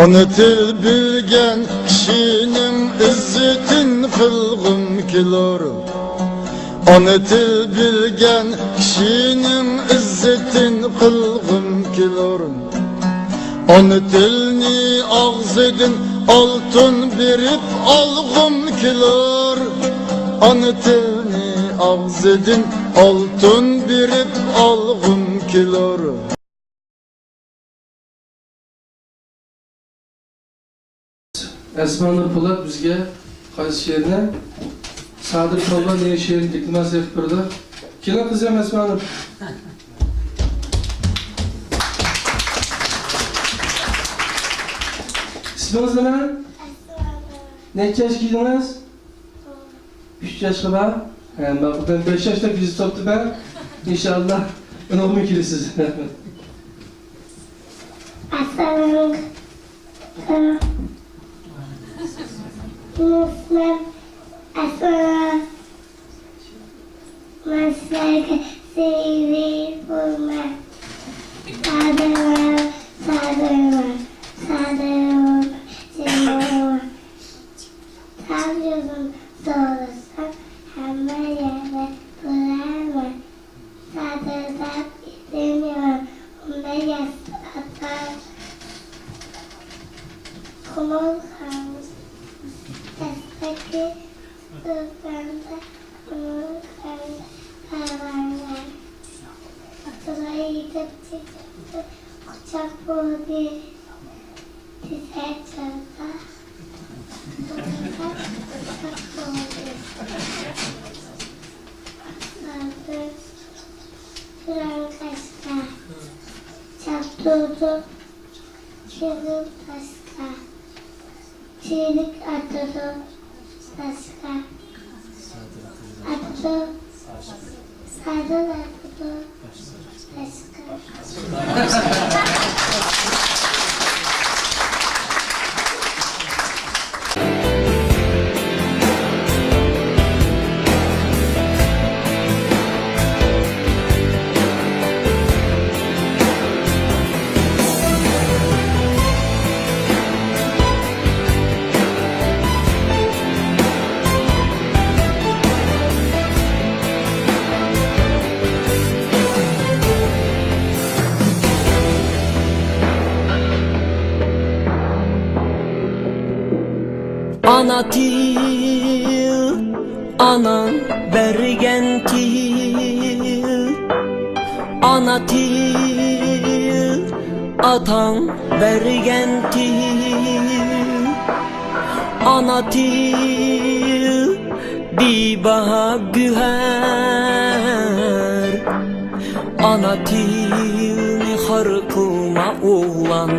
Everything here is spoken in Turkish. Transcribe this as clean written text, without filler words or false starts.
Ana til bilgen kişinin izzetin kılgım kilar. Ana til bilgen kişinin izzetin kılgım kilar. Ana tilni ağzedin altın berip algım kilar. Ana tilni ağzedin altın berip algım kilar. Esma Nur Polat bizge qaysi she'rni Sadir Tolba degan she'rni diklamasiya qilib berdi. Keling qizim Esma Nur. İsminiz nima? Necha yoshga kirdingiz? 3 yoshga bor. Bugun 5 yoshda vizit topdi ben. İnşallah unutmay kelasiz. Assalamu Muslim Asura Maslak Sevi Bulma Sadırma Sadırma Sadırma Sadırma Tavyozun doğrusan hemen yerde bularma Sadırdan istemiyorum onda yasatar Kumul Hamz Desteki Sırtında Kumul Hamz Parvarlar Atılay gidip çıktı Kucak buldu Dize çaldı Kucak buldu Atladı Duran kaşka Çaptırdı Çığlık taşka Çiğlik atıdı taşka Attı Sadıl atıdı taşka Ana til, anan bergen til. Ana til, atan bergen til. Ana til, bir baha güher. Ana til, harkıma oğlan.